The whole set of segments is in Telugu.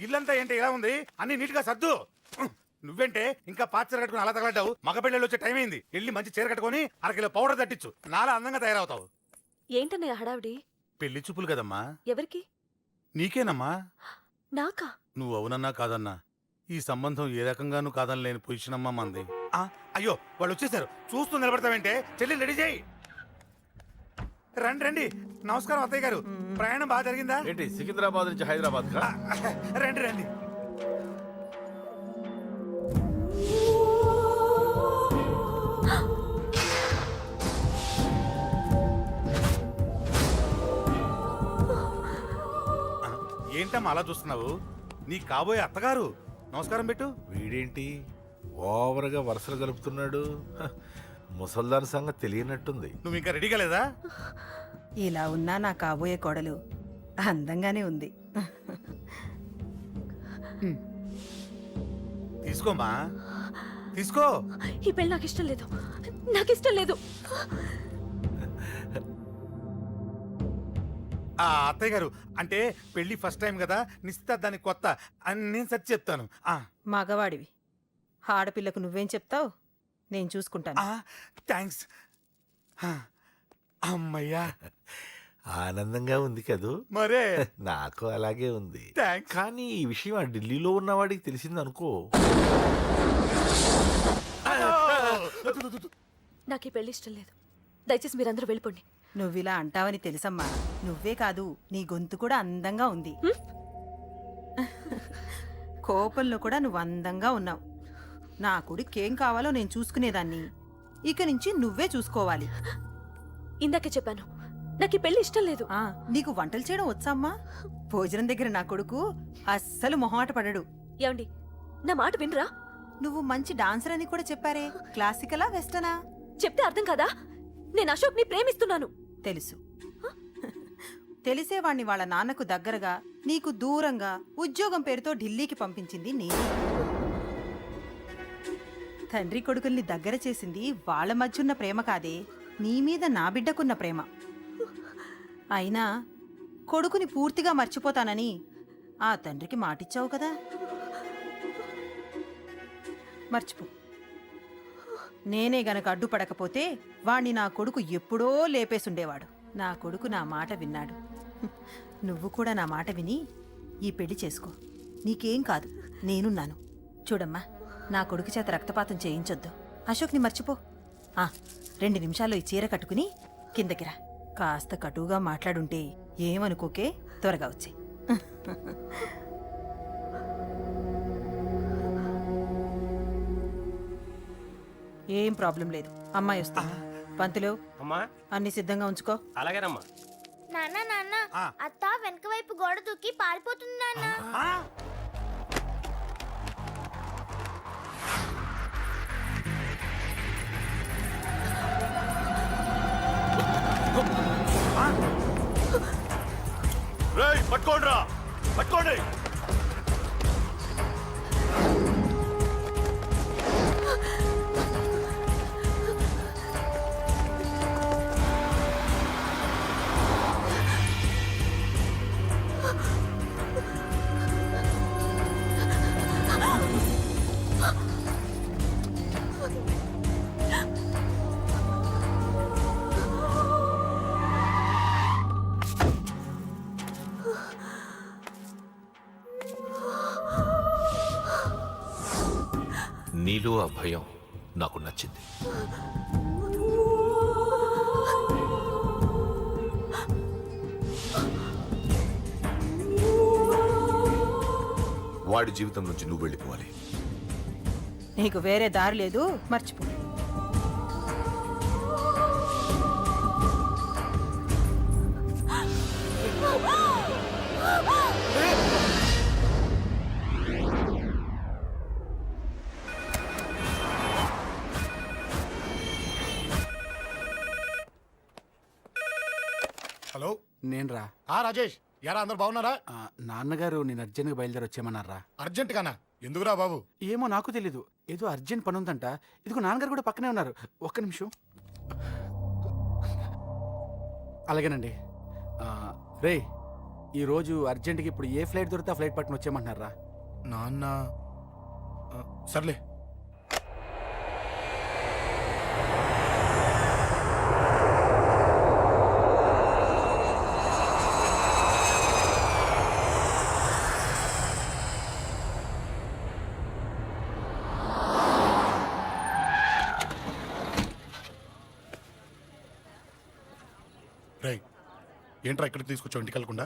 ఇల్లంతా ఏంటి ఇలా ఉంది, అన్ని నీట్ గా సర్దు. నువ్వేంటే ఇంకా పాత చీర కట్టుకుని అలా తగలడ్డావు? మగ పెళ్ళిళ్ళు వచ్చే టైం అయింది. వెళ్ళి మంచి చీర కట్టుకుని అరకిలో పౌడర్ తట్టించు, నాలా అందంగా తయారవుతావు. ఏంటన్నయ్య హడావిడి? పెళ్లి చూపులు కదమ్మా. ఎవరికి? నీకేనమ్మా. నాకా? నువ్వు అవునన్నా కాదన్నా ఈ సంబంధం ఏ రకంగానూ కాదని లేని పొజిషన్ అమ్మా మంది. అయ్యో వాళ్ళు వచ్చేసారు, చూస్తూ నిలబడతావేంటే? చెల్లి రెడీ చేయి. రండి రండి. నమస్కారం అత్తయ్య గారు, ప్రయాణం బాగా జరిగిందా? ఏంటి సికింద్రాబాద్ నుంచి హైదరాబాద్ కా? రండి రండి. ఏంటమ్మా అలా చూస్తున్నావు? నీ కాబోయే అత్తగారు. నమస్కారం పెట్టు. వీడేంటి ఓవర్గా వరుసలు కలుపుతున్నాడు? ముసల్దాన్ సంగతి తెలియనట్టుంది. నువ్వు ఇంకా రెడీగా లేదా? ఇలా ఉన్నా నా కాబోయే కోడలు అందంగానే ఉంది. తీసుకోమ్మా, తీసుకో. ఈ పెళ్ళి నాకు ఇష్టం లేదు, నాకు ఇష్టం లేదు. అత్తయ్య గారు, అంటే పెళ్లి ఫస్ట్ టైం కదా, నిశ్చితార్థానికి కొత్త అని నేను సరి చెప్తాను. మగవాడివి, ఆడపిల్లకు నువ్వేం చెప్తావు? నేను చూసుకుంటాను. థ్యాంక్స్. అమ్మయ్యా, ఆనందంగా ఉంది కదూ? మరే నాకు అలాగే ఉంది. థ్యాంక్స్. కానీ ఈ విషయం ఆ ఢిల్లీలో ఉన్నవాడికి తెలిసింది అనుకో. నాకు ఈ పెళ్లి ఇష్టం లేదు, దయచేసి మీరందరూ వెళ్ళిపోండి. నువ్విలా అంటావని తెలుసమ్మా. నువ్వే కాదు, నీ గొంతు కూడా అందంగా ఉంది. కోపంలో కూడా నువ్వు అందంగా ఉన్నావు. నా కొడుకేం కావాలో నేను చూసుకునేదాన్ని, ఇక నుంచి నువ్వే చూసుకోవాలి. ఇందాకే చెప్పాను, నాకు ఈ పెళ్లి ఇష్టం లేదు. నీకు వంటలు చేయడం వచ్చామ్మా? భోజనం దగ్గర నా కొడుకు అస్సలు మొహమాట పడడు. ఏమండి, నా మాట వినరా? నువ్వు మంచి డాన్సర్ అని కూడా చెప్పారే. క్లాసికలా వెస్టర్నా? చెప్తే అర్థం కాదా? నేను అశోక్ ని ప్రేమిస్తున్నాను. తెలుసు. తెలిసేవాణ్ణి వాళ్ళ నాన్నకు దగ్గరగా, నీకు దూరంగా ఉద్యోగం పేరుతో ఢిల్లీకి పంపించింది నేనే. తండ్రి కొడుకుల్ని దగ్గర చేసింది వాళ్ళ మధ్యున్న ప్రేమ కాదే, నీ మీద నా బిడ్డకున్న ప్రేమ. అయినా కొడుకుని పూర్తిగా మర్చిపోతానని ఆ తండ్రికి మాటిచ్చావు కదా, మర్చిపో. నేనే గనక అడ్డుపడకపోతే వాణ్ణి నా కొడుకు ఎప్పుడో లేపేసుండేవాడు. నా కొడుకు నా మాట విన్నాడు. నువ్వు కూడా నా మాట విని ఈ పెళ్లి చేసుకో. నీకేం కాదు, నేనున్నాను. చూడమ్మా, నా కొడుకు చేత రక్తపాతం చేయించొద్దు. అశోక్ని మర్చిపో. 2 నిమిషాల్లో ఈ చీర కట్టుకుని కిందకిరా. కాస్త కటువుగా మాట్లాడుంటే ఏమనుకోకే, త్వరగా వచ్చే. ఏం ప్రాబ్లం లేదు, అమ్మాయి వస్తా. పంతులు, అన్ని సిద్ధంగా ఉంచుకో. అలాగేనమ్మా. నాన్న నాన్న, అత్త వెనక వైపు గోడ దూకి పారిపోతుంది నాన్న. పట్టుకోండి రా, పట్టుకోండి. నీలో ఆ భయం నాకు నచ్చింది. వాడి జీవితం నుంచి నువ్వు వెళ్ళిపోవాలి. నీకు వేరే దారి లేదు, మర్చిపో. హలో, నేను రా. రాజేష్, యారా అందరు బాగున్నారా? నాన్నగారు నేను అర్జెంట్గా బయలుదేరి వచ్చేయమన్నారా. అర్జెంట్ గానా? ఎందుకురా బాబు? ఏమో నాకు తెలీదు, ఏదో అర్జెంట్ పని ఉందంట. ఇదిగో నాన్నగారు కూడా పక్కనే ఉన్నారు. ఒక్క నిమిషం. అలాగేనండి. రే, ఈ రోజు అర్జెంట్కి ఇప్పుడు ఏ ఫ్లైట్ దొరికితే ఆ ఫ్లైట్ పట్టుకుని వచ్చేయమంటున్నారా? నాన్న సర్లే. రేయ్, ఏంట్రా ఇక్కడికి తీసుకొచ్చావు ఇంటికి వెళ్ళకుండా?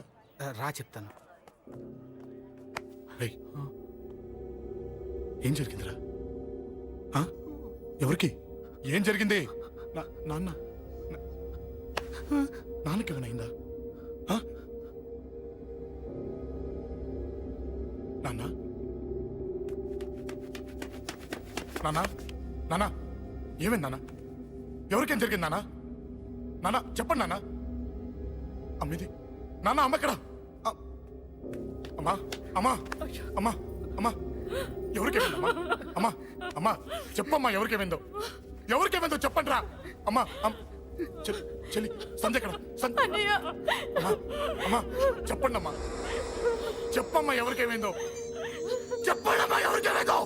రా చెప్తాను. రేయ్, ఏం జరిగిందిరా? ఆ? ఎవరికి ఏం జరిగింది? నాన్న నాన్నకి ఏమైనా అయిందా? ఆ? నాన్న నాన్న నాన్న ఏమైంది నాన్న? ఎవరికేం జరిగింది నాన్న? నాన్న చెప్పండి నాన్న. అమ్మిది నాన్న, అమ్మ ఎక్కడ? అమ్మా అమ్మా అమ్మా అమ్మా ఎవరికేమైందమ్మా? అమ్మా అమ్మా చెప్పమ్మా, ఎవరికేమైందో? ఎవరికేమైందో చెప్పండి రా. అమ్మా చెల్లి సంజయ్ ఎక్కడ? అమ్మా అమ్మా చెప్పండి అమ్మా, చెప్పమ్మా ఎవరికేమైందో? చెప్పండి అమ్మా ఎవరికేమైందో?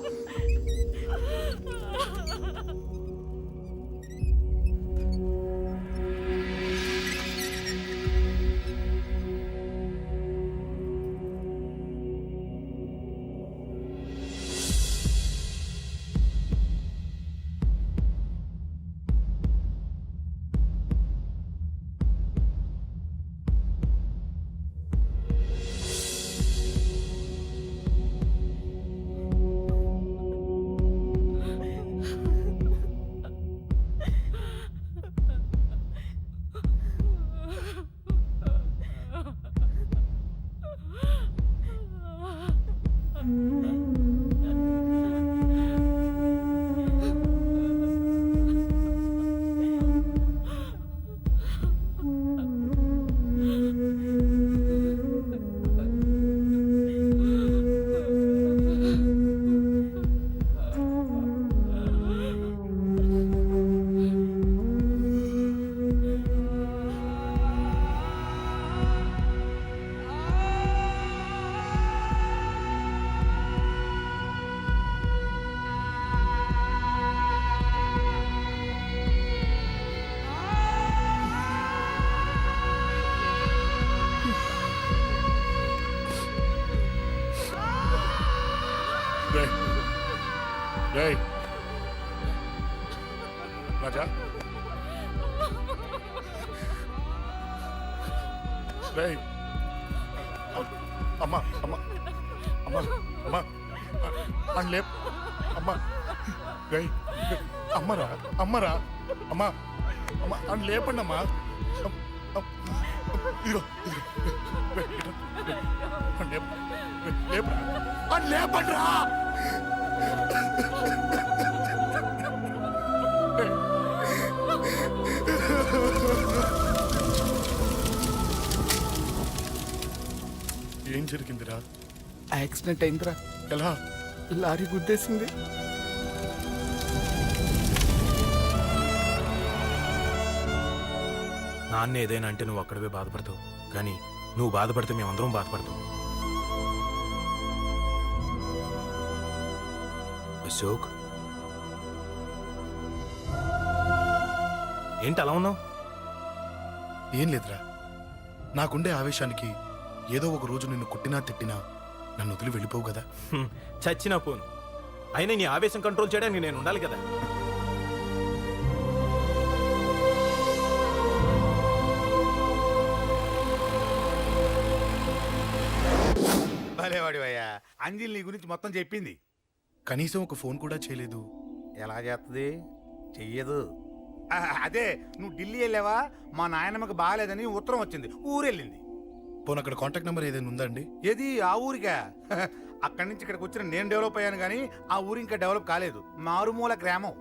రేయ్ రాజా, రేయ్ అమ్మా అమ్మా అమ్మా అమ్మా అని లేప్ అమ్మా. రేయ్ అమ్మరా అమ్మరా అమ్మా అమ్మా అని లేపండి అమ్మా. ఇదిగో ఇదిగో లేపరా అని లేపండి రా. ఏం జరిగిందిరా? యాక్సిడెంట్ అయిందిరా. ఎలా? లారీ గుద్దేసింది. నాన్న ఏదైనా అంటే నువ్వు అక్కడవే బాధపడతావు, కానీ నువ్వు బాధపడితే మేమందరం బాధపడతాం. అశోక్, ఏంటి అలా ఉన్నావు? ఏం లేదురా, నాకుండే ఆవేశానికి ఏదో ఒక రోజు నిన్ను కొట్టినా తిట్టినా నన్ను వదిలి వెళ్ళిపోవు కదా. చచ్చినా పోను, అయినా నీ ఆవేశం కంట్రోల్ చేయడానికి నేను ఉండాలి కదా. భలేవాడివయ్యా, అంజలి నీ గురించి మొత్తం చెప్పింది. కనీసం ఒక ఫోన్ కూడా చేయలేదు. ఎలా చేస్తుంది? చెయ్యదు. అదే నువ్వు ఢిల్లీ వెళ్ళావా, మా నాయనమ్మకి బాగాలేదని ఉత్తరం వచ్చింది, ఊరెళ్ళింది. పోనీ అక్కడ కాంటాక్ట్ నెంబర్ ఏదైనా ఉందా అండి? ఏది ఆ ఊరికా? అక్కడి నుంచి ఇక్కడికి వచ్చిన నేను డెవలప్ అయ్యాను కానీ ఆ ఊరు ఇంకా డెవలప్ కాలేదు, మారుమూల గ్రామం.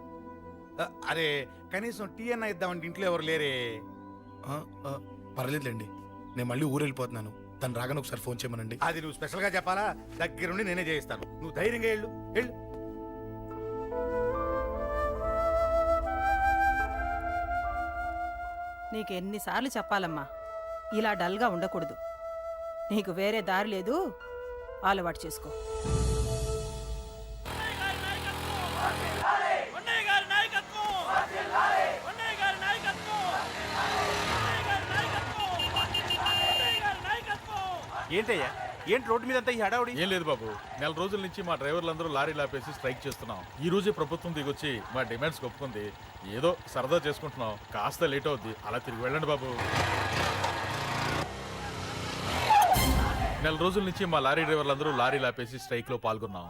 అరే కనీసం టీ అన్న ఇద్దామంటే ఇంట్లో ఎవరు లేరే. పర్లేదులేండి, నేను మళ్ళీ ఊరు వెళ్ళిపోతున్నాను. తను రాగానే ఒకసారి ఫోన్ చేయమనండి. అది నువ్వు స్పెషల్గా చెప్పాలా? దగ్గరుండి నేనే చేయిస్తాను, నువ్వు ధైర్యంగా వెళ్ళు వెళ్ళు. నీకెన్నిసార్లు చెప్పాలమ్మా, ఇలా డల్గా ఉండకూడదు. నీకు వేరే దారి లేదు, అలవాటు చేసుకో. ఏంటయ్యా ఏంటి రోడ్డు మీద అంతా ఈ హడావుడి? ఏం లేదు బాబు, నెల రోజుల నుంచి మా డ్రైవర్లందరూ లారీలు ఆపేసి స్ట్రైక్ చేస్తున్నాం. ఈ రోజే ప్రభుత్వం దిగొచ్చి మా డిమాండ్స్ ఒప్పుకుంది. ఏదో సరదా చేసుకుంటున్నాం, కాస్త లేట్ అవుద్ది, అలా తిరిగి వెళ్ళండి బాబు. నెల రోజుల నుంచి మా లారీ డ్రైవర్లందరూ లారీలు ఆపేసి స్ట్రైక్ లో పాల్గొన్నాం.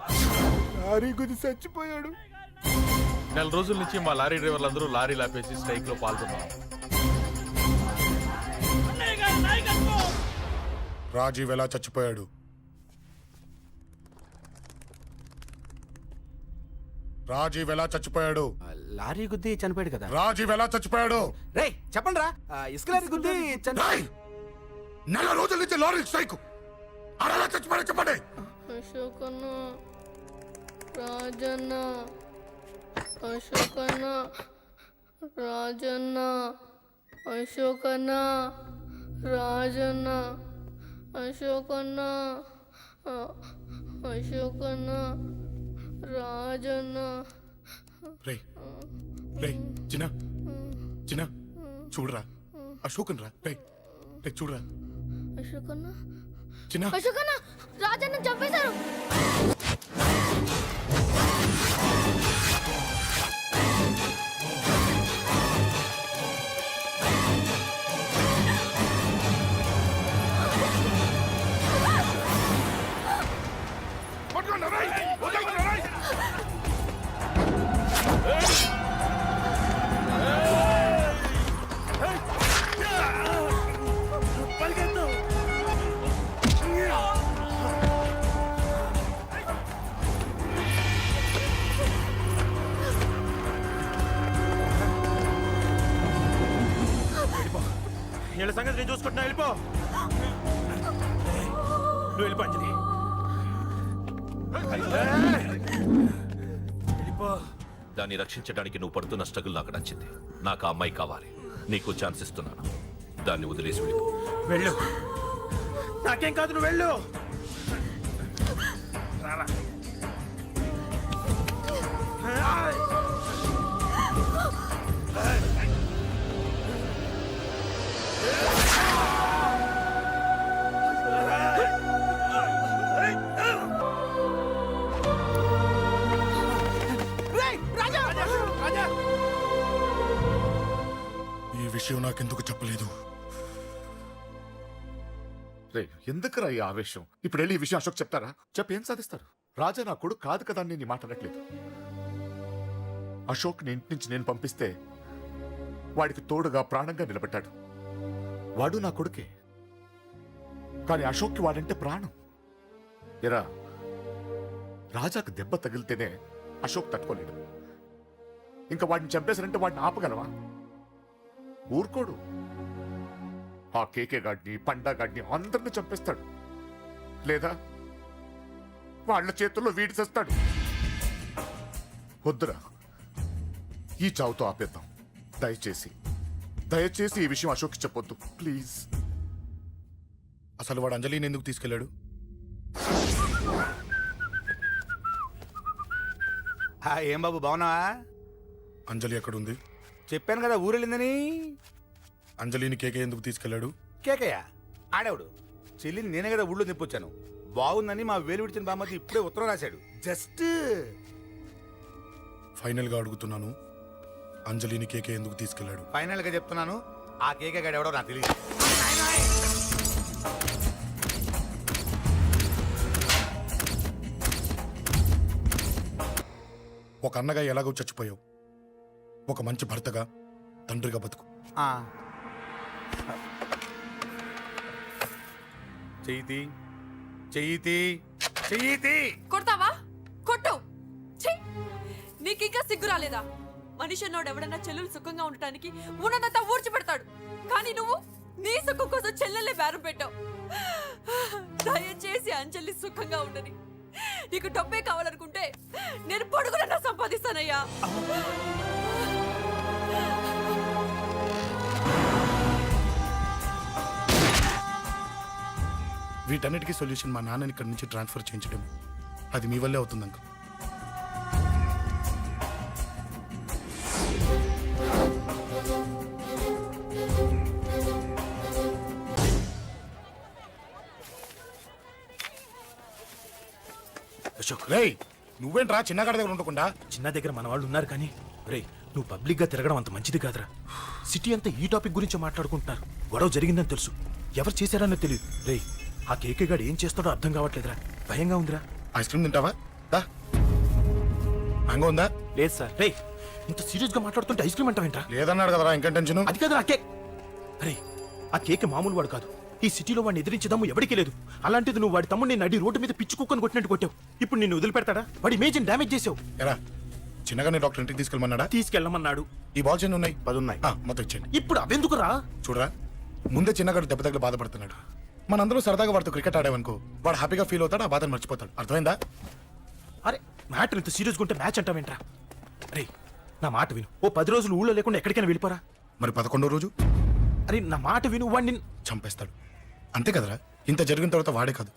లారీ గుద్ది చచ్చిపోయాడు. నెల రోజుల నుంచి మా లారీ డ్రైవర్లందరూ లారీలు ఆపేసి స్ట్రైక్ లో పాల్గొన్నాం. రాజీవ్ ఎలా చచ్చిపోయాడు? రాజీవ్ ఎలా చచ్చిపోయాడు? లారీ గుద్ది చనిపోయాడు కదా. రాజీవ్ ఎలా చచ్చిపోయాడు? రే చెప్పండి రా, ఇసుక లారీ గుద్ది రేయ్! నెల రోజుల నుంచి లారీ స్ట్రైక్, అలా చచ్చిపోయాడు చెప్పండి. అశోకన్న, రాజన్న, అశోకన్న, రాజన్న, అశోకన్న, రాజన్న, అశోకన్న, అశోకన్న, రాజన్న. రేయ్ రేయ్ చిన్న చిన్న చూడరా, అశోకన్ రా. రేయ్ రేయ్ చూడరా అశోకన్న, చిన్న. అశోకన్న రాజన్న చంపేశారు. వీళ్ళ సంగతి నేను చూసుకుంటున్నా, వెళ్ళిపో. నువ్వు వెళ్ళిపో అంజలి. వెళ్ళిపో. దాన్ని రక్షించడానికి నువ్వు పడుతున్న స్ట్రగుల్ నాకు నచ్చింది. నాకు ఆ అమ్మాయి కావాలి. నీకు ఛాన్స్ ఇస్తున్నాను. దాన్ని వదిలేసి వెళ్ళిపో. వెళ్ళు. నాకేం కాదు, నువ్వు వెళ్ళు. రారా. ఈ విషయం నాకెందుకు చెప్పలేదు? రే ఎందుకురా ఈ ఆవేశం? ఇప్పుడు వెళ్ళి ఈ విషయం అశోక్ చెప్తారా? చెప్పి ఏం సాధిస్తారు? రాజా నా కొడుకు కాదు కదా అని నేను మాట్లాడట్లేదు. అశోక్ ని ఇంటి నుంచి నేను పంపిస్తే వాడికి తోడుగా ప్రాణంగా నిలబెట్టాడు. వాడు నా కొడుకే, కానీ అశోక్కి వాడంటే ప్రాణం. ఎరా, రాజాకు దెబ్బ తగిలితేనే అశోక్ తట్టుకోలేడు. ఇంకా వాడిని చంపేశారంటే వాడిని ఆపగలవా? ఊరుకోడు. ఆ కేకే గాడిని, పండా గాడిని అందరిని చంపేస్తాడు. లేదా వాళ్ళ చేతుల్లో వీడి చేస్తాడు. వద్దురా, ఈ చావుతో ఆపేద్దాం. దయచేసి దయచేసి ఈ విషయం అశోక్కి చెప్పొద్దు ప్లీజ్. అసలు వాడు అంజలిని ఎందుకు తీసుకెళ్ళాడు? ఏం బాబు బాగున్నావా? అంజలి ఎక్కడుంది? చెప్పాను కదా ఊరెళ్ళిందని. అంజలిని కేకే ఎందుకు తీసుకెళ్ళాడు? కేకయ్య ఆడేవుడు. చెల్లిని నేనే కదా ఊళ్ళో నిప్పొచ్చాను. బాగుందని మా వేలు విడిచిన బామ్మది ఇప్పుడే ఉత్తరం రాశాడు. జస్ట్ ఫైనల్ గా అడుగుతున్నాను, అంజలిని కేకే ఎందుకు తీసుకెళ్ళాడు? ఫైనల్ గా చెప్తున్నాను, ఆ కేక గాడు ఎవడో నాకు తెలియదు. ఒక అన్నగా ఎలాగో చచ్చిపోయావు, ఒక మంచి భర్తగా, తండ్రిగా బతుకు. చెయ్యితి చెయ్యితి చెయ్యితి. కొడతావా? కొట్టు. నీకింకా సిగ్గు రాలేదా? మనిషి అన్నోడు ఎవడన్నా చెల్లెలు సుఖంగా ఉండటానికి ఉన్నదంతా ఊడ్చిపెడతాడు. కానీ నువ్వు నీ సుఖం కోసం చెల్లెల్లే బేరం పెట్టావు. దయచేసి అంజలి సుఖంగా ఉండని. నీకు డబ్బే కావాలనుకుంటే నేను పొడుగునన్నా సంపాదిస్తానయ్యా. వీటన్నిటికీ సొల్యూషన్ మా నాన్నని ఇక్కడి నుంచి ట్రాన్స్ఫర్ చేయించడం. అది మీ వల్లే అవుతుంది అంకుల్. అశోక్, రేయ్ నువ్వేంట్రా చిన్నగాడి దగ్గర ఉండకుండా? చిన్న దగ్గర మన వాళ్ళు ఉన్నారు కానీ రే, నువ్వు పబ్లిక్ గా తిరగడం అంత మంచిది కాదురా. సిటీ అంతా ఈ టాపిక్ గురించి మాట్లాడుకుంటున్నారు. గొడవ జరిగిందని తెలుసు, ఎవరు చేశారన్నో తెలియదు. రే, ఆ కేకే గాడు ఏం చేస్తాడో అర్థం కావట్లేదురా, భయంగా ఉందిరా. ఐస్ క్రీమ్ తింటావా? దా. మ్యాంగో ఉందా? లేదు సార్. రే, ఇంత సీరియస్ గా మాట్లాడుతుంటే ఐస్ క్రీమ్ అంటావేంట్రా? లేదన్నాడు కదరా, ఇంకా టెన్షన్. అది కాదు ఆ కేక్. అరే, ఆ కేక్ మామూలు వాడు కాదు. ఈ సిటీలో వాడిని ఎదిరించదమ్ము ఎవరికీ లేదు. అలాంటిది నువ్వు వాడి తమ్ముడిని నడి రోడ్డు మీద పిచ్చి కుక్కను కొట్టినట్టు కొట్టావు. ఇప్పుడు నిన్ను వదిలిపెడతాడా? వాడి ఇమేజ్ని డ్యామేజ్ చేసావు. ఎరా చిన్నగానే డాక్టర్ ఇంటికి తీసుకెళ్ళమన్నాడా? తీసుకెళ్ళమన్నాడు. ఈ బాల్స్ ఎన్ని ఉన్నాయి? 10 ఉన్నాయి. మొత్తం ఇచ్చేయండి. ఇప్పుడు అవెందుకురా? చూడరా, ముందే చిన్నగాడు దెబ్బ తగిలి బాధపడుతున్నాడు. మనందరూ సరదాగా వాడితో క్రికెట్ ఆడామనుకో, వాడు హ్యాపీగా ఫీల్ అవుతాడు, ఆ బాధను మర్చిపోతాడు. అర్థమైందా? అరే, మ్యాటర్ ఇంత సీరియస్గా ఉంటే మ్యాచ్ అంటావేంట్రా? అరే, నా మాట విను. ఓ 10 రోజులు ఊళ్ళో లేకుండా ఎక్కడికైనా వెళ్ళిపోరా. మరి 11వ రోజు అరే, నా మాట విను. వాడిని చంపేస్తాడు. అంతే కదరా? ఇంత జరిగిన తర్వాత వాడే కాదు,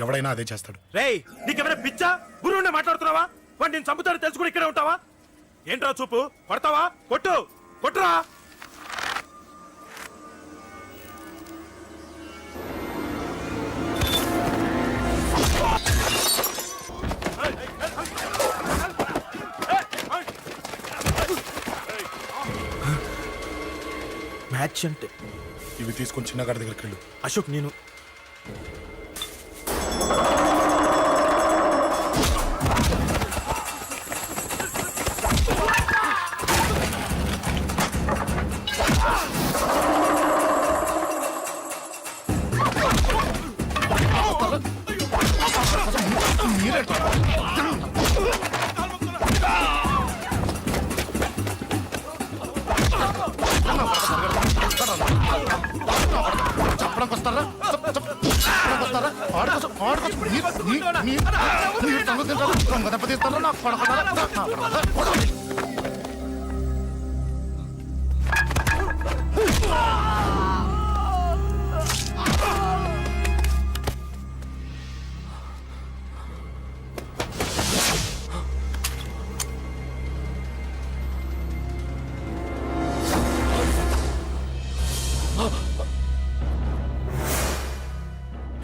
ఎవడైనా అదే చేస్తాడు. రేయ్, నీకెవరైనా పిచ్చా? గురువునే మాట్లాడుతున్నావా? వాడు నేను చంపుతాడు తెలుసుకుని ఇక్కడే ఉంటావా? ఏంట్రా చూపు? కొడతావా? కొట్టు, కొట్టురా. మ్యాచ్ అంటే ఇవి తీసుకొని చిన్నగాడి దగ్గరికి వెళ్ళు. అశోక్, నేను చెప్పడానికి వస్తారా? చెప్పడానికి వస్తారా? ఆడుకోసం ఆడుకోసం మీరు సంగతి తింటారా? దొంగ దెబ్బ తీస్తారా? నాకు పడకుండా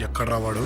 ఎక్కడ రావాడు?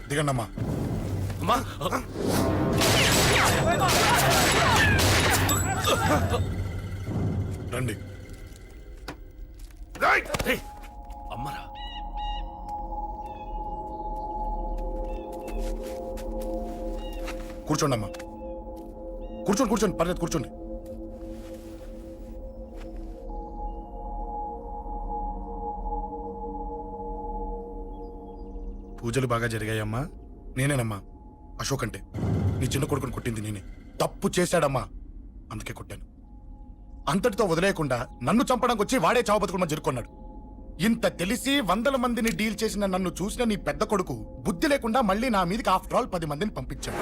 దిగండమ్మా. అమ్మా, రండి. రేయ్, అమ్మరా, కూర్చోండి అమ్మా. కూర్చోండి కూర్చోండి, పర్లేదు కూర్చోండి. పూజలు బాగా జరిగాయమ్మా? నేనేనమ్మా అశోక్ అంటే. నీ చిన్న కొడుకుని కొట్టింది నేనే. తప్పు చేశాడమ్మా, అందుకే కొట్టాను. అంతటితో వదిలేయకుండా నన్ను చంపడానికి వచ్చి వాడే చావు బతుకుడు జరుపుకున్నాడు. ఇంత తెలిసి 100 మందిని డీల్ చేసిన నన్ను చూసిన నీ పెద్ద కొడుకు బుద్ధి లేకుండా మళ్ళీ నా మీదకి ఆఫ్టర్ ఆల్ 10 మందిని పంపించాడు.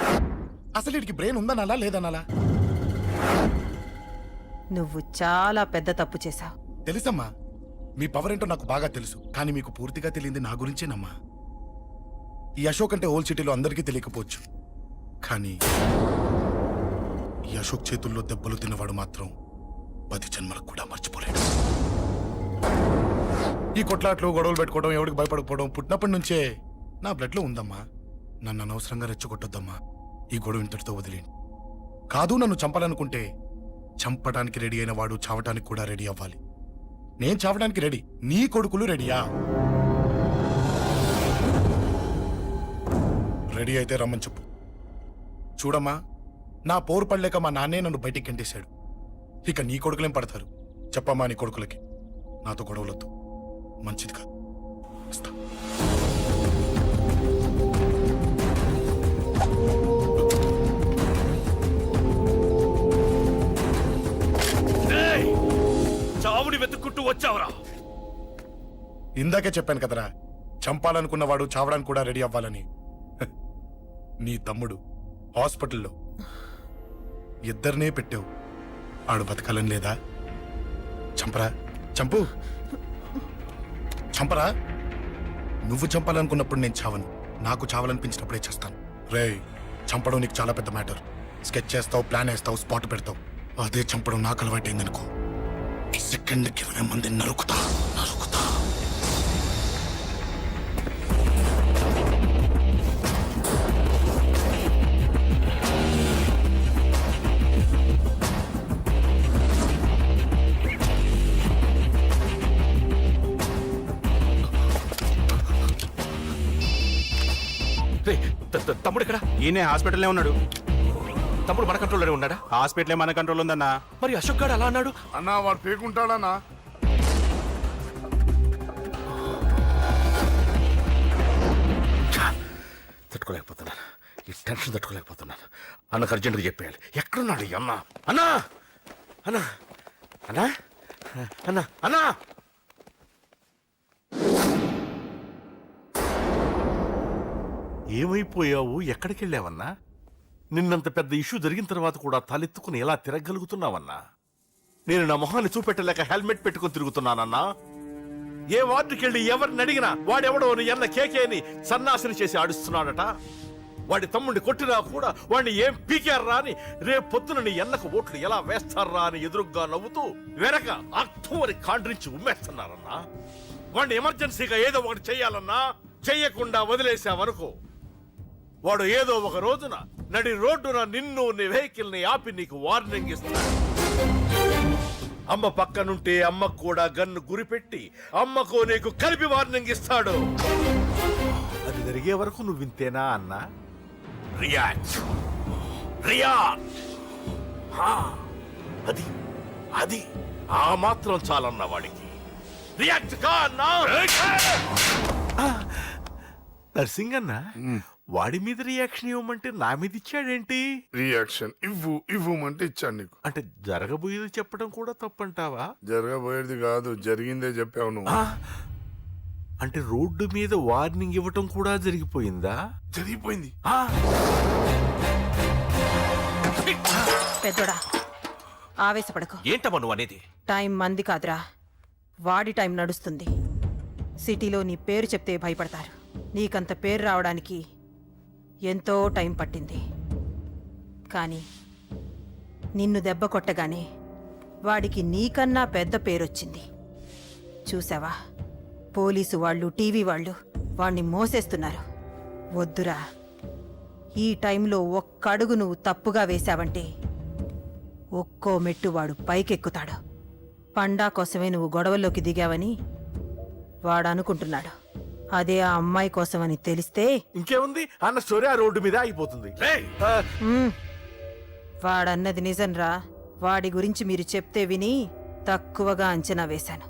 అసలు వీడికి బ్రెయిన్ ఉందనాలా లేదనాలా? నువ్వు చాలా పెద్ద తప్పు చేశావు. తెలుసమ్మా, మీ పవర్ ఏంటో నాకు బాగా తెలుసు, కానీ మీకు పూర్తిగా తెలియంది నా గురించేనమ్మా. ఈ అశోక్ అంటే ఓల్డ్ సిటీలో అందరికీ తెలియకపోవచ్చు, కానీ ఈ అశోక్ చేతుల్లో దెబ్బలు తిన్నవాడు మాత్రం 10 జన్మలకు కూడా మర్చిపోలేడు. ఈ కొట్లాట్లు గొడవలు పెట్టుకోవడం, ఎవరికి భయపడకపోవడం పుట్టినప్పటి నుంచే నా బ్లడ్లో ఉందమ్మా. నన్ను అనవసరంగా రెచ్చగొట్టొద్దమ్మా. ఈ గొడవ ఇంతటితో వదిలేండి. కాదు, నన్ను చంపాలనుకుంటే చంపడానికి రెడీ అయిన వాడు చావటానికి కూడా రెడీ అవ్వాలి. నేను చావడానికి రెడీ, నీ కొడుకులు రెడీయా? రెడీ అయితే రమ్మని చెప్పు. చూడమ్మా, నా పోరు పడలేక మా నాన్నే నన్ను బయటికి గెంటేశాడు. ఇక నీ కొడుకులేం పడతారు? చెప్పమ్మా నీ కొడుకులకి నాతో గొడవలొద్దు, మంచిది కాదు. వస్తా. చావుని వెతుక్కుంటూ వచ్చావురా. ఇందాకే చెప్పాను కదరా, చంపాలనుకున్నవాడు చావడానికి కూడా రెడీ అవ్వాలని. నీ తమ్ముడు హాస్పిటల్లో ఇద్దరినే పెట్టావు, ఆడు బతకాలని లేదా? చంపరా, చంపు, చంపరా. నువ్వు చంపాలనుకున్నప్పుడు నేను చావను, నాకు చావాలనిపించినప్పుడే చేస్తాను. రేయ్, చంపడం నీకు చాలా పెద్ద మ్యాటర్. స్కెచ్ చేస్తావు, ప్లాన్ వేస్తావు, స్పాట్ పెడతావు. అదే చంపడం నాకు అలవాటైందనుకో, సెకండ్కి 20 మంది నరుకుతా. రేయ్, తమ్ముడు ఇక్కడ? ఈయనే హాస్పిటల్లో ఉన్నాడు. తమ్ముడు మన కంట్రోల్లోనే ఉన్నాడా? హాస్పిటలే మన కంట్రోల్ ఉందన్నా. మరి అశోక్ గారు అలా అన్నాడు? అన్నా, వాడు పేకుంటాడన్నా. తట్టుకోలేకపోతున్నాను, ఈ టెన్షన్ తట్టుకోలేకపోతున్నాను. అన్నకు అర్జెంటుగా చెప్పేయాలి. ఎక్కడున్నాడు ఈ అన్న? అన్నా, అన్నా, అన్నా, అన్నా, అన్నా. ఏమైపోయావు? ఎక్కడికి వెళ్ళావన్నా? నిన్నంత పెద్ద ఇష్యూ జరిగిన తర్వాత కూడా తలెత్తుకుని ఎలా తిరగలుగుతున్నావన్నా? నేను నా మొహాన్ని చూపెట్టలేక హెల్మెట్ పెట్టుకుని తిరుగుతున్నానన్నా. ఏ వార్డుకి వెళ్ళి ఎవరిని అడిగినా వాడెవడో నీ అన్న కేకేని సన్నాసిని చేసి ఆడిస్తున్నాడట. వాడి తమ్ముడిని కొట్టినా కూడా వాడిని ఏం పీకారా అని రేపు పొద్దున నీ అన్నకు ఓట్లు ఎలా వేస్తారా అని ఎదురుగ్గా నవ్వుతూ వెనక అక్టోబర్ కాండ్రించి ఉమ్మేస్తున్నారన్నా. వాడిని ఎమర్జెన్సీగా ఏదో ఒకటి చెయ్యాలన్నా. చెయ్యకుండా వదిలేసావనుకో, వాడు ఏదో ఒక రోజున నడి రోడ్డున నిన్ను నీ వెహికల్ ని ఆపి నీకు వార్నింగ్ ఇస్తాడు. అమ్మ పక్కనుంటే అమ్మకు కూడా గన్ను గురిపెట్టి అమ్మకు నీకు కలిపి వార్నింగ్ ఇస్తాడు. అది జరిగే వరకు నువ్వు వింతేనా అన్నా? React, react. అది అది ఆ మాత్రం చాలన్న వాడికి. రియాక్ట్ కా అన్నా. నర్సింగ్ అన్న, వాడి మీద రియాక్షన్ ఇవ్వమంటే నా మీద ఇచ్చాడేంటి? రియాక్షన్ ఇవ్వమంటే ఇచ్చాను నీకు. అంటే జరగబోయేది చెప్పడం కూడా తప్పంటావా? జరగబోయేది కాదు, జరిగిందే చెప్పావు నువ్వు. అంటే రోడ్డు మీద వార్నింగ్ ఇవ్వటం కూడా జరిగిపోయిందా? జరిగిపోయింది. పెద్దోడా, ఆవేశపడకు. ఏంటమ్మా నువ్వు అనేది? టైం మంది కాదురా, వాడి టైం నడుస్తుంది. సిటీలో నీ పేరు చెప్తే భయపడతారు. నీకంత పేరు రావడానికి ఎంతో టైం పట్టింది. కానీ నిన్ను దెబ్బ కొట్టగానే వాడికి నీకన్నా పెద్ద పేరొచ్చింది. చూసావా, పోలీసు వాళ్ళు, టీవీ వాళ్ళు వాణ్ణి మోసేస్తున్నారు. వద్దురా, ఈ టైంలో ఒక్కడుగు నువ్వు తప్పుగా వేశావంటే ఒక్కో మెట్టు వాడు పైకెక్కుతాడు. పండా కోసమే నువ్వు గొడవల్లోకి దిగావని వాడు అనుకుంటున్నాడు. అదే ఆ అమ్మాయి కోసమని తెలిస్తే ఇంకేముంది, అన్న స్టోరీ ఆ రోడ్డు మీద ఆగిపోతుంది. వాడన్నది నిజంరా. వాడి గురించి మీరు చెప్తే విని తక్కువగా అంచనా వేశాను.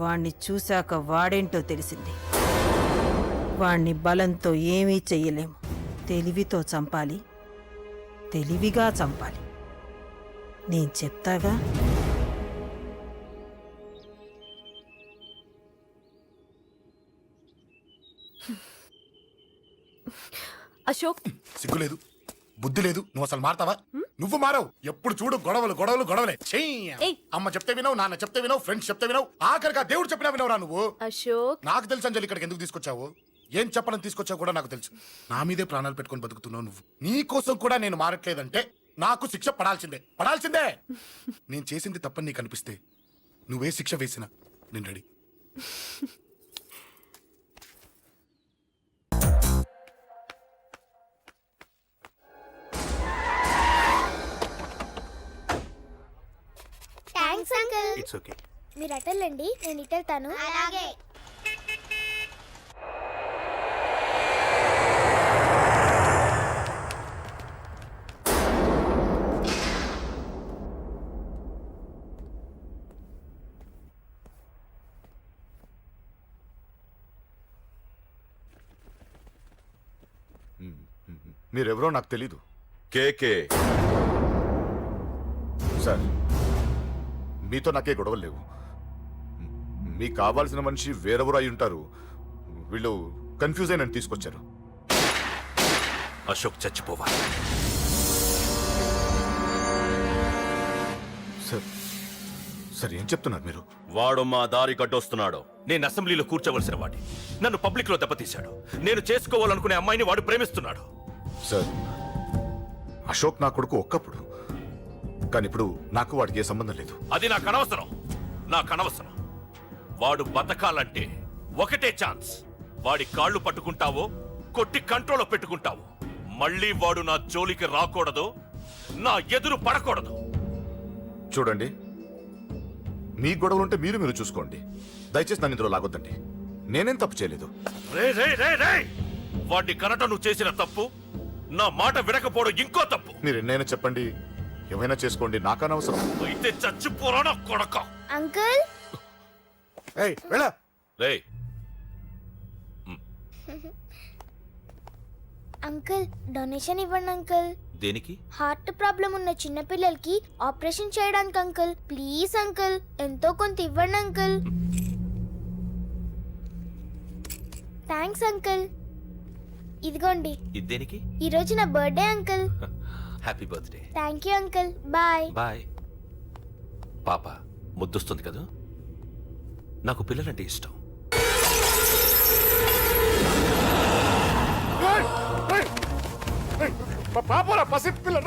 వాణ్ణి చూశాక వాడేంటో తెలిసింది. వాణ్ణి బలంతో ఏమీ చెయ్యలేము. తెలివితో చంపాలి, తెలివిగా చంపాలి. నేను చెప్తాగా. అశోక్, సిగ్గు లేదు, బుద్ధి లేదు, నువ్వు అసలు మారతావా? నువ్వు మారవు. ఎప్పుడు చూడు గొడవలు గొడవలు గొడవలే. చెయ్యి. ఏయ్. అమ్మ చెప్తే వినవు, నాన్న చెప్తే వినవు, ఫ్రెండ్స్ చెప్తే వినవు, ఆఖరిగా దేవుడు చెప్పినా వినవురా నువ్వు. అశోక్ నాకు తెలుసు అంజలి ఇక్కడికి ఎందుకు తీసుకొచ్చావు, ఏం చెప్పడం తీసుకొచ్చావు కూడా నాకు తెలుసు. నా మీదే ప్రాణాలు పెట్టుకొని బతుకుతున్నావు నువ్వు. నీ కోసం కూడా నేను మారట్లేదంటే నాకు శిక్ష పడాల్సిందే, పడాల్సిందే. నేను చేసింది తప్పని నీకు అనిపిస్తే నువ్వే శిక్ష వేసినా నేను ready. Thanks uncle. It's okay. మీరు అటెళ్ళండి, నేను ఇటెళ్తాను. అలాగే. మీరెవరో నాకు తెలీదు. కేకే సార్, మీతో నాకే గొడవలు లేవు. మీకు కావాల్సిన మనిషి వేరెవరో అయి ఉంటారు. వీళ్ళు కన్ఫ్యూజ్ అయి నన్ను తీసుకొచ్చారు. అశోక్ చచ్చిపోవాలి. సార్ సార్ ఏం చెప్తున్నారు మీరు? వాడు మా దారి కట్టొస్తున్నాడు. నేను అసెంబ్లీలో కూర్చోవలసిన వాడి నన్ను పబ్లిక్ లో దెబ్బతీశాడు. నేను చేసుకోవాలనుకునే అమ్మాయిని వాడు ప్రేమిస్తున్నాడు. సార్, అశోక్ నా కొడుకు ఒక్కప్పుడు, కానీ ఇప్పుడు నాకు వాడికి ఏ సంబంధం లేదు. అది నాకు అనవసరం, నాకు అనవసరం. వాడు బతకాలంటే ఒకటే ఛాన్స్. వాడి కాళ్ళు పట్టుకుంటావో కొట్టి కంట్రోల్లో పెట్టుకుంటావు. మళ్ళీ వాడు నా జోలికి రాకూడదు, నా ఎదురు పడకూడదు. చూడండి, మీ గొడవలుంటే మీరు చూసుకోండి. దయచేసి నన్ను ఇందులో లాగొద్దండి. నేనేం తప్పు చేయలేదు. రే రే రే రే, వాడిని కనట నువ్వు చేసిన తప్పు, నా మాట వినకపోవడం ఇంకో తప్పు. మీరు ఎన్నైనా చెప్పండి, ఏమైనా చేసుకోండి, నాకనవసరం. అయితే చచ్చిపోరా నా కొడక. అంకుల్. ఏయ్ వెళ్ళ. రే అంకుల్ డొనేషన్ ఇవ్వండి అంకుల్. దేనికి? హార్ట్ ప్రాబ్లం ఉన్న చిన్న పిల్లలకి ఆపరేషన్ చేయడానికి అంకుల్. ప్లీజ్ అంకుల్, ఎంతో కొంత ఇవ్వండి అంకుల్. Thanks uncle. ఇదిగోండి. ఇది దేనికి? ఈ రోజు నా birthday uncle. Happy birthday. Thank you uncle. Bye. Bye. పాప ముద్దొస్తుంది కదా, నాకు పిల్లలంటే ఇష్టం. పాపరా పసి పిల్ల,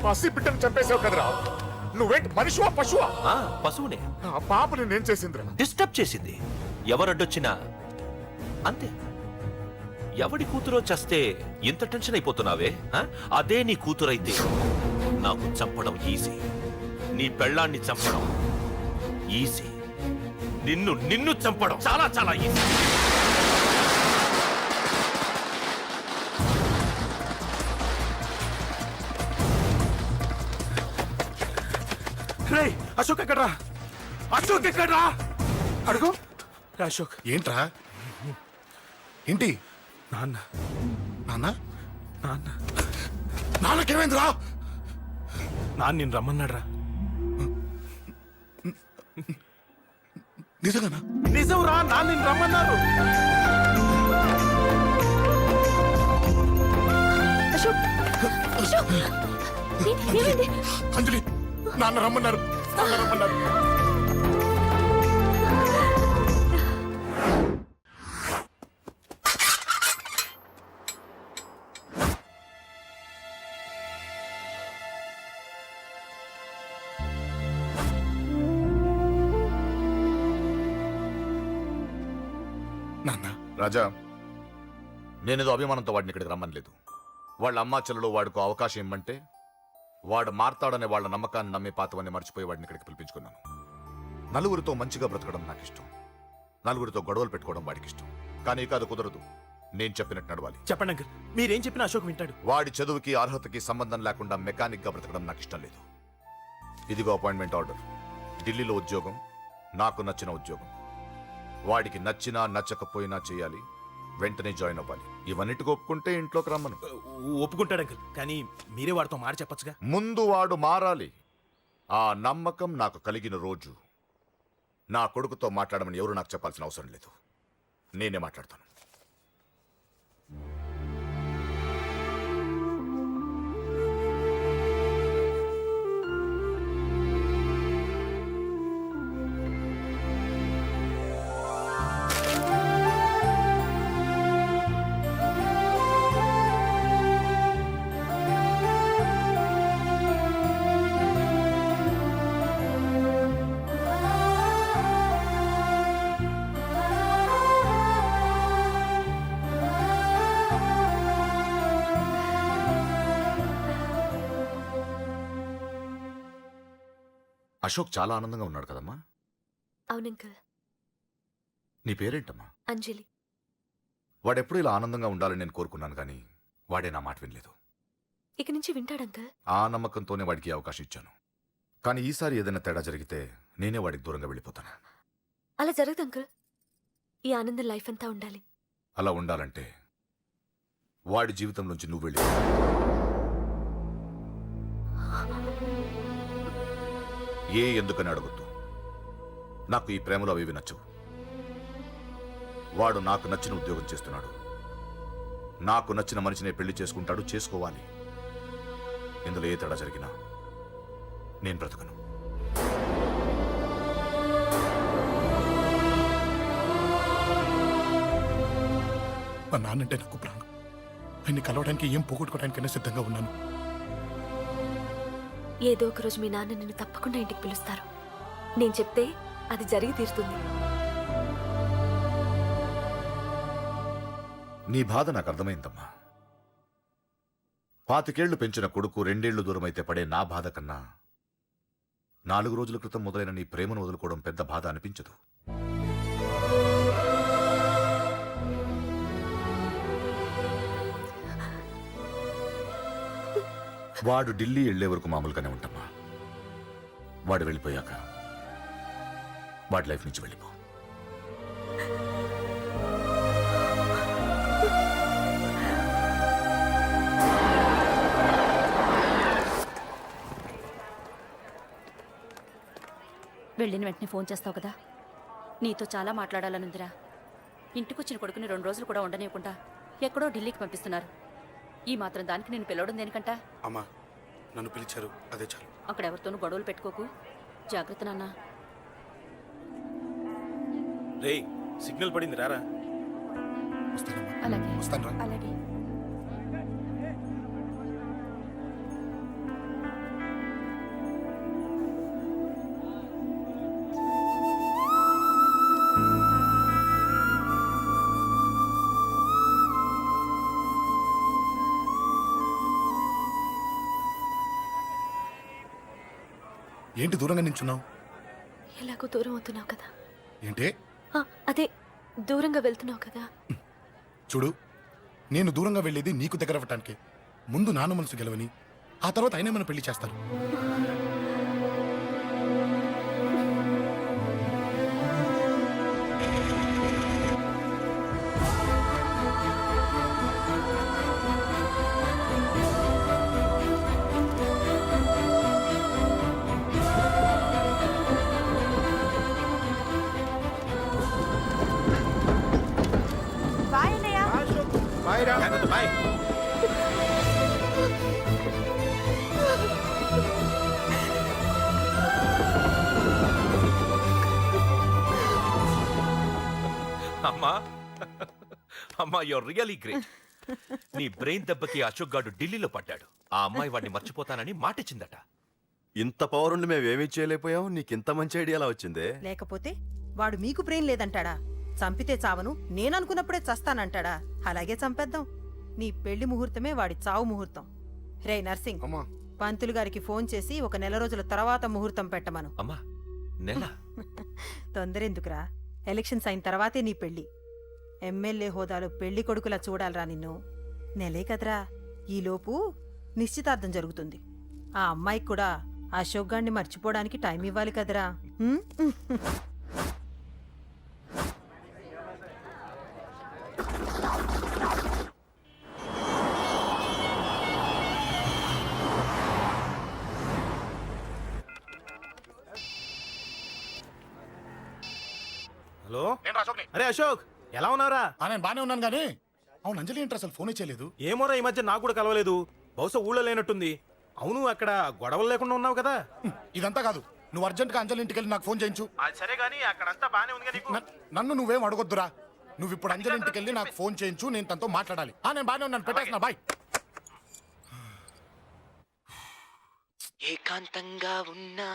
పసి బిడ్డను చంపేసావు కదరా. నువ్వేంటి మనిషివా పశువా? పశువునే. ఆ పాపని నేను చేసిందిరా. డిస్టర్బ్ చేసింది. ఎవరడ్డొచ్చినా అంతే. ఎవడి కూతురో చస్తే ఇంత టెన్షన్ అయిపోతున్నావే? అదే నీ కూతురైతే నాకు చంపడం ఈజీ, నీ పెళ్ళాన్ని చంపడం ఈజీ, నిన్ను చంపడం చాలా చాలా ఈజీ. రే అశోక్ ఎక్కడ్రా? అశోక్ ఎక్కడ్రా? అడుగు. అశోక్. ఏంట్రా? ఏంటి? నాన్న. నాన్న? నాన్న. నాన్నకేమైందిరా? నాన్న నిన్ను రమ్మన్నాడ్రా. నిజంగానా? నిజం రా, నాన్న నిన్ను రమ్మన్నారు. అశోక్ అశోక్ ఏమైంది? అంజలి, నాన్న రమ్మన్నారు, నాన్న రమ్మన్నారు. నాన్న. రాజా, నేనేదో అభిమానంతో వాడిని ఇక్కడికి రమ్మనలేదు. వాళ్ళ అమ్మా చెల్లెలు వాడికి అవకాశం ఇమ్మంటే వాడు మారతాడనే వాళ్ళ నమ్మకాన్ని నమ్మి పాతవన్నీ మర్చిపోయి వాడిని ఇక్కడికి పిలిపించుకున్నాను. నలుగురితో మంచిగా బ్రతకడం నాకు ఇష్టం, నలుగురితో గొడవలు పెట్టుకోవడం వాడికి ఇష్టం. కానీ ఇక అది కుదరదు. నేను చెప్పినట్టు నడవాలి. చెప్పండి అంకుల్, మీరేం చెప్పినా అశోక్ వింటాడు. వాడి చదువుకి అర్హతకి సంబంధం లేకుండా మెకానిక్ గా బ్రతకడం నాకు ఇష్టం లేదు. ఇదిగో అపాయింట్మెంట్ ఆర్డర్. ఢిల్లీలో ఉద్యోగం, నాకు నచ్చిన ఉద్యోగం. వాడికి నచ్చినా నచ్చకపోయినా చేయాలి, వెంటనే జాయిన్ అవ్వాలి. ఇవన్నిటికి ఒప్పుకుంటే ఇంట్లోకి రమ్మను. ఒప్పుకుంటాడు అంకుల్, కానీ మీరే వాడితో మాట చెప్పొచ్చుగా. ముందు వాడు మారాలి. ఆ నమ్మకం నాకు కలిగిన రోజు నా కొడుకుతో మాట్లాడమని ఎవరు నాకు చెప్పాల్సిన అవసరం లేదు. నేనే మాట్లాడతాను. అశోక్ చాలా ఆనందంగా ఉన్నాడు కదమ్మా. అవును అంకుల్. నీ పేరేంటమ్మా? అంజలి. వాడెప్పుడు ఇలా ఆనందంగా ఉండాలని నేను కోరుకున్నాను, కానీ వాడే నా మాట వినలేదు. ఇక నుంచి వింటాడు అంకుల్. ఆ నమ్మకంతోనే వాడికి ఈ అవకాశం ఇచ్చాను. కానీ ఈసారి ఏదైనా తేడా జరిగితే నేనే వాడికి దూరంగా వెళ్ళిపోతాను. అలా జరగదు అంకుల్. ఈ ఆనందం లైఫ్ అంతా ఉండాలి. అలా ఉండాలంటే వాడి జీవితం నుంచి నువ్వు వెళ్ళి ఎందుకని అడగొద్దు. నాకు ఈ ప్రేమలో అవి నచ్చవు. వాడు నాకు నచ్చిన ఉద్యోగం చేస్తున్నాడు. నాకు నచ్చిన మనిషినే పెళ్లి చేసుకుంటాడు, చేసుకోవాలి. ఇందులో ఏ తేడా జరిగినా నేను బ్రతకను. మా నాన్నంటే నాకు ప్రాణం. ఆయన్ని కలవడానికి ఏం పోగొట్టుకోవడానికైనా సిద్ధంగా ఉన్నాను. ఏదో ఒక రోజు మీ నాన్న నిన్ను తప్పకుండా ఇంటికి పిలుస్తారు. నేను చెప్తే అది జరిగి తీరుతుంది. నీ బాధ నాకు అర్థమైందమ్మా. 25 ఏళ్లు పెంచిన కొడుకు 2 ఏళ్లు దూరమైతే పడే నా బాధ కన్నా 4 రోజుల క్రితం మొదలైన నీ ప్రేమను వదులుకోవడం పెద్ద బాధ అనిపించదు. వాడు ఢిల్లీ వెళ్లే వరకు మామూలుగానే ఉంటామా. వాడు వెళ్ళిపోయాక వాడి లైఫ్ నుంచి వెళ్ళిపో. వెళ్ళిన వెంటనే ఫోన్ చేస్తావు కదా. నీతో చాలా మాట్లాడాలనుందిరా. ఇంటికొచ్చిన కొడుకుని 2 రోజులు కూడా ఉండనివ్వకుండా ఎక్కడో ఢిల్లీకి పంపిస్తున్నారు. ఈ మాత్రం దానికి నేను పిలవడం దేనికంట? అమ్మా, నన్ను పిలిచారు, అదే చాలు. అక్కడ ఎవరితోనూ గొడవలు పెట్టుకోకు. జాగ్రత్త నాన్న. రేయ్, సిగ్నల్ పడింది, రారా. వస్తానమ్మా. అలాగే వస్తాను రా. అలాగే. ఏంటి దూరంగా నించున్నావు? ఎలాగో దూరం అవుతున్నావు కదా. ఏంటి? అదే దూరంగా వెళ్తున్నావు కదా. చూడు, నేను దూరంగా వెళ్ళేది నీకు దగ్గర అవ్వటానికి. ముందు నాన్న మనసు గెలవని, ఆ తర్వాత ఆయనే మన పెళ్లి చేస్తారు. బాయ్. అమ్మా అమ్మా, యూర్ రియలీ గ్రేట్. నీ బ్రెయిన్ దెబ్బకి అశోక్ గాడు ఢిల్లీలో పడ్డాడు. ఆ అమ్మాయి వాడిని మర్చిపోతానని మాటిచ్చిందట. ఇంత పవరుండి మేమేమీ చేయలేకపోయాం, నీకింత మంచి ఐడియా ఎలా వచ్చిందే? లేకపోతే వాడు మీకు బ్రెయిన్ లేదంటాడా? చంపితే చావను, నేననుకున్నప్పుడే చస్తానంటాడా? అలాగే చంపేద్దాం. నీ పెళ్లి ముహూర్తమే వాడి చావు ముహూర్తం. రే నర్సింగ్, పంతులు గారికి ఫోన్ చేసి 1 నెల రోజుల తర్వాత ముహూర్తం పెట్టమను. అమ్మా, నెల? తొందరెందుకురా? ఎలక్షన్స్ అయిన తర్వాతే నీ పెళ్లి. ఎమ్మెల్యే హోదాలో పెళ్లి కొడుకులా చూడాలరా నిన్ను. నెలే కదరా. ఈలోపు నిశ్చితార్థం జరుగుతుంది. ఆ అమ్మాయికి కూడా అశోక్ గాన్ని మర్చిపోవడానికి టైం ఇవ్వాలి కదరా. హలో. అరే అశోక్, ఎలా ఉన్నారా? నేను బానే ఉన్నాను కానీ అవును, అంజలి ఏంటి అసలు ఫోన్ చేయలేదు? ఏమోరా, ఈ మధ్య నాకు కూడా కలవలేదు. బహుశా ఊళ్ళో లేనట్టుంది. అవును, అక్కడ గొడవలు లేకుండా ఉన్నావు కదా. ఇదంతా కాదు, నువ్వు అర్జెంట్గా అంజలి ఇంటికి వెళ్ళి నాకు ఫోన్ చేయించు. సరే గానీ అక్కడంతా బానే ఉంది. నన్ను నువ్వేం అడగొద్దురా. నువ్వు ఇప్పుడు అంజలి ఇంటికి వెళ్ళి నాకు ఫోన్ చేయించు, నేను తనతో మాట్లాడాలి. నేను బానే ఉన్నాను, పెట్టేస్తున్నా, బాయ్. ఏకాంతంగా ఉన్నా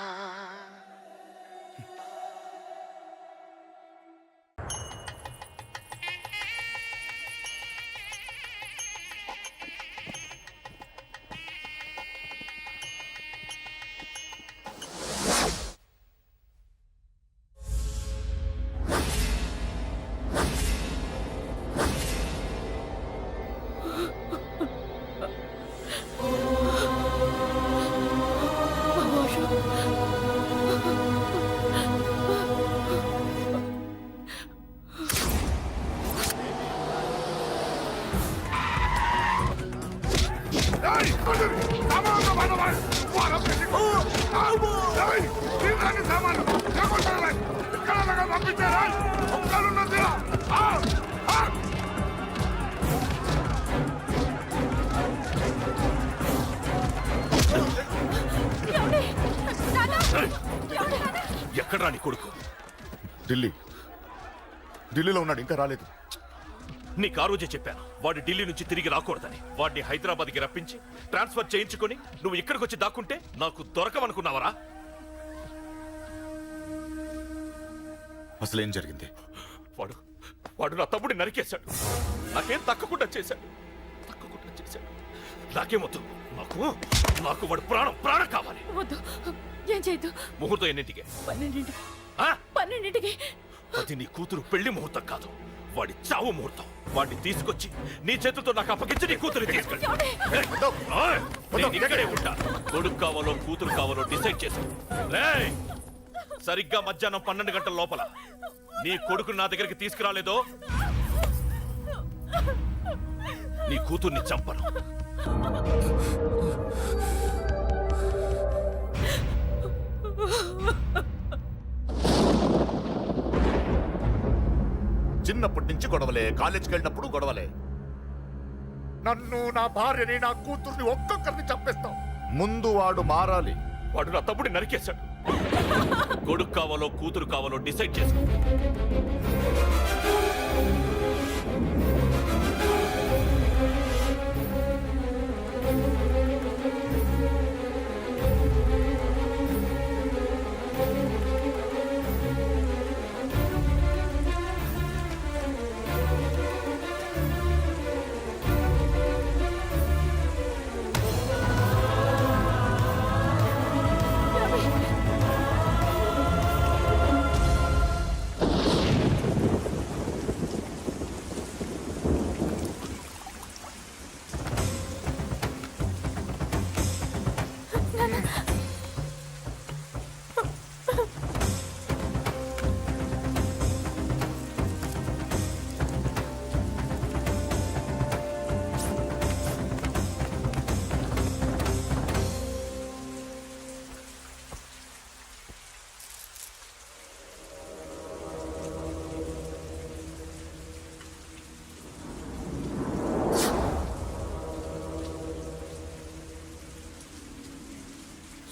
ఎక్కడ్రా నీ కొడుకు? ఢిల్లీలో ఉన్నాడు, ఇంకా రాలేదు. నీకు ఆ రోజే చెప్పాను వాడు ఢిల్లీ నుంచి తిరిగి రాకూడదని. వాడిని హైదరాబాద్కి రప్పించి ట్రాన్స్ఫర్ చేయించుకొని నువ్వు ఇక్కడికి వచ్చి దాక్కుంటే నాకు దొరకవనుకున్నావరా? అసలేం జరిగింది? వాడు నా తమ్ముడిని నరికేశాడు. నాకేం తక్కకుండా చేశాడు. నాకేమొద్దు. నాకు వాడు ప్రాణం కావాలి. వద్దు, ఏం చేయొద్దు. ముహూర్తం ఎన్నింటికి? 12ంటికి. అది నీ కూతురు పెళ్లి ముహూర్తం కాదు, వాడి చావు ముహూర్తం. వాడిని తీసుకొచ్చి నీ చేతులతో నాకు అప్పగించి నీ కూతురు తీసుకెళ్ళి ఇక్కడే ఉంటా. కొడుకు కావాలో కూతురు కావాలో డిసైడ్ చేశాను. సరిగ్గా మధ్యాహ్నం 12 గంటల లోపల నీ కొడుకు నా దగ్గరికి తీసుకురాలేదో నీ కూతుర్ని చంపను. చిన్నప్పటి నుంచి గొడవలే, కాలేజీకి వెళ్ళినప్పుడు గొడవలే. నన్ను, నా భార్యని, నా కూతుర్ని ఒక్కొక్కరిని చంపేస్తాం. ముందు వాడు మారాలి. వాడు నా తమ్ముడిని నరికేశాడు. కొడుకు కావాలో కూతురు కావాలో డిసైడ్ చేసుకో.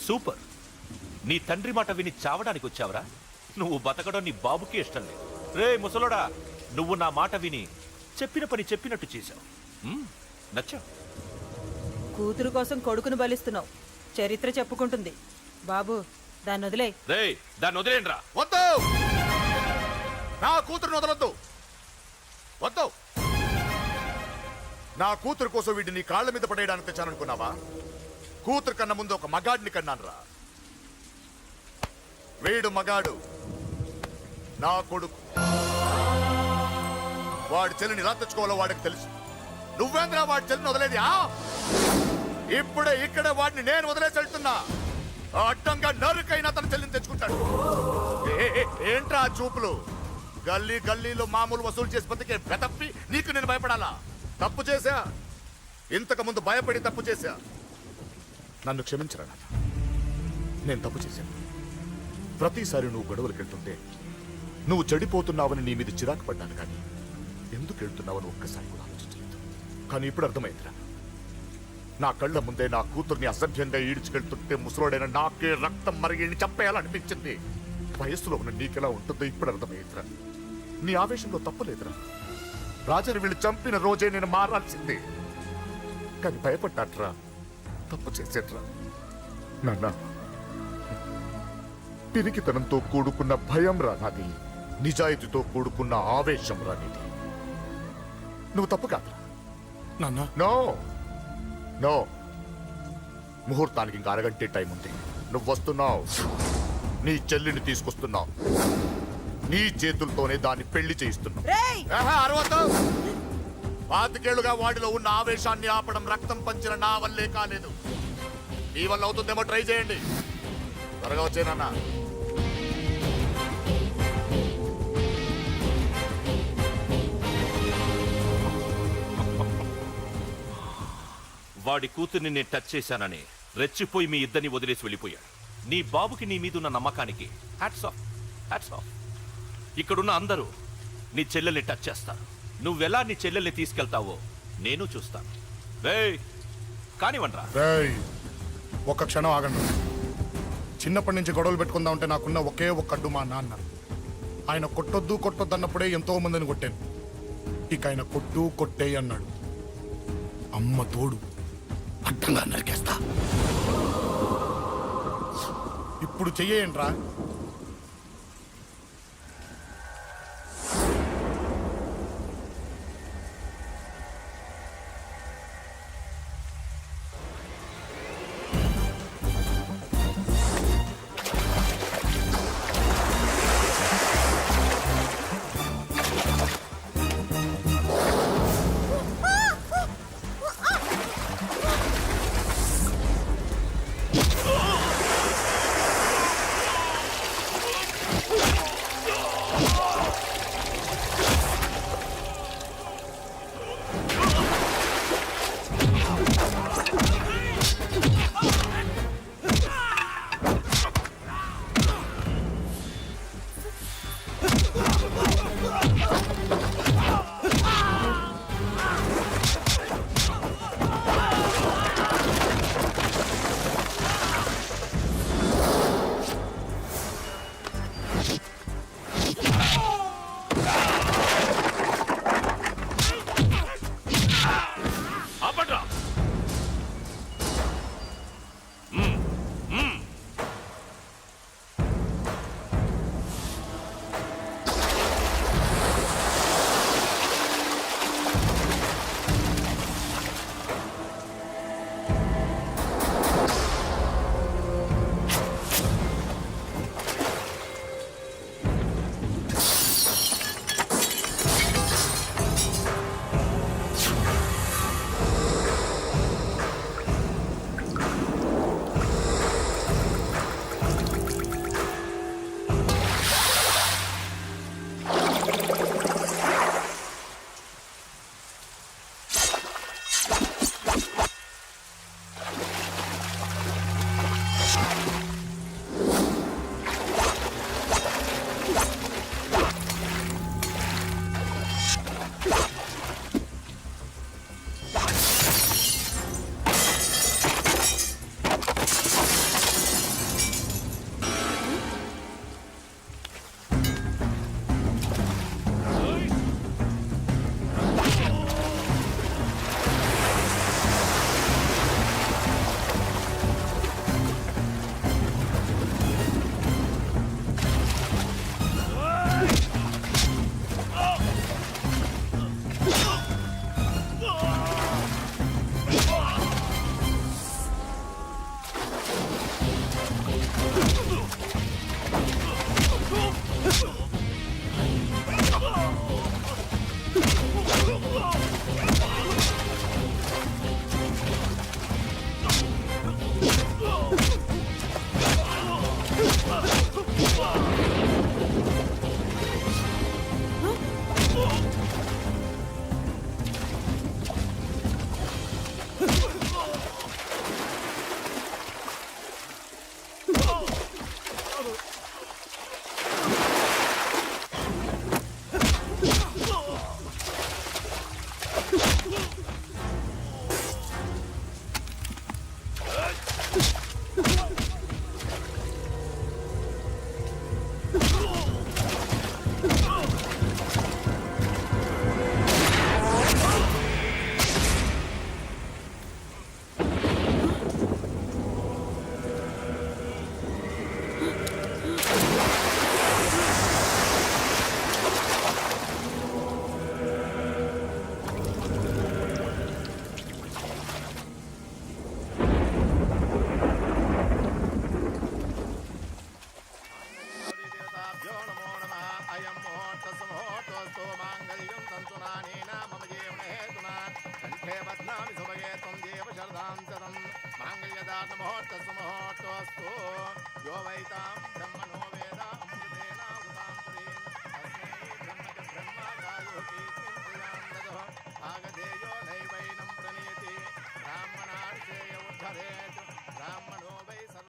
సూపర్. నీ తండ్రి మాట విని చావడానికి వచ్చావరా? నువ్వు బతకడం నీ బాబుకి ఇష్టం లేదు. రే ముసలోడా, నువ్వు నా మాట విని చెప్పిన పని చెప్పినట్టు చేశావు. నచ్చా? కూతురు కోసం కొడుకును బలిస్తున్నావు. చరిత్ర చెప్పుకుంటుంది. బాబు, దాన్ని వదిలే. రే దాన్ని వదిలేండ్రా. వద్దు, నా కూతురుని వదలొద్దు. వద్దు. నా కూతురు కోసం వీడిని నీ కాళ్ళ మీద పడేయడానికి తెచ్చాననుకున్నావా? కూతురు కన్నా ముందు ఒక మగాడిని కన్నాను రా. వీడు మగాడు, నా కొడుకు. వాడి చెల్లిని ఎలా తెచ్చుకోవాలో వాడికి తెలుసు. నువ్వేంద్రా వాడి చెల్లిని వదిలేది? ఇప్పుడే ఇక్కడే వాడిని నేను వదిలేసి వెళ్తున్నా. అడ్డంగా నరుకైనా తన చెల్లిని తెచ్చుకుంటాడు. ఏంట్రా చూపులు? గల్లీ గల్లీలో మామూలు వసూలు చేసి బతికే బెతప్పి నీకు నేను భయపడాలా? తప్పు చేశా, ఇంతకు ముందు భయపడి తప్పు చేశా. నన్ను క్షమించరా నాన్న, నేను తప్పు చేశాను. ప్రతిసారి నువ్వు గొడవలకు వెళ్తుంటే నువ్వు చెడిపోతున్నావని నీ మీద చిరాకు పడ్డాను, కానీ ఎందుకు వెళ్తున్నావని ఒక్కసారి కూడా ఆలోచించలేదు. కానీ ఇప్పుడు అర్థమైందిరా, నా కళ్ళ ముందే నా కూతుర్ని అసభ్యంగా ఈడ్చుకెళ్తుంటే ముసలోడైన నాకే రక్తం మరిగి చంపేయాలనిపించింది. వయస్సులో ఉన్న నీకెలా ఉంటుందో ఇప్పుడు అర్థమైందిరా. నీ ఆవేశంలో తప్పులేదురా. రాజని వీళ్ళు చంపిన రోజే నేను మారాల్సిందే, కానీ భయపడ్డాట్రా, తప్పు చేసేట్రా. నాన్న, పిరికితనంతో కూడుకున్న భయం రా నాది, నిజాయితీతో కూడుకున్న ఆవేశం రా నీది. నువ్వు తప్పు కాదురా నాన్న. నో నో, ముహూర్తానికి ఇంకా అరగంటే టైం ఉంది. నువ్వు వస్తున్నావు, నీ చెల్లిని తీసుకొస్తున్నావు, నీ చేతులతోనే దాన్ని పెళ్లి చేయిస్తున్నావు. పాతికేళ్లుగా వాడిలో ఉన్న ఆవేశాన్ని ఆపడం రక్తం పంచిన నా వల్లే కాలేదు. నీ వల్ల అవుతుందేమో ట్రై చేయండి. త్వరగా వచ్చేనన్నా. వాడి కూతుర్ని నేను టచ్ చేశానని రెచ్చిపోయి మీ ఇద్దరిని వదిలేసి వెళ్ళిపోయాడు. నీ బాబుకి నీ మీదున్న నమ్మకానికి హ్యాట్స్ ఆఫ్, హ్యాట్స్ ఆఫ్. ఇక్కడున్న అందరూ నీ చెల్లెల్ని టచ్ చేస్తారు. నువ్వెలా నీ చెల్లెల్ని తీసుకెళ్తావో నేను చూస్తాను. కానివ్వండ్రా. ఒక్క క్షణం ఆగండి. చిన్నప్పటి నుంచి గొడవలు పెట్టుకుందాం అంటే నాకున్న ఒకే ఒక్క అడ్డు మా నాన్న. ఆయన కొట్టొద్దు కొట్టొద్దు అన్నప్పుడే ఎంతో మందిని కొట్టాను. ఇక ఆయన కొట్టు కొట్టే అన్నాడు. అమ్మ తోడు అడ్డంగా నరికేస్తా. ఇప్పుడు చెయ్యేయండ్రా. मुहूर्तस्तु यो वैतां ब्रह्मण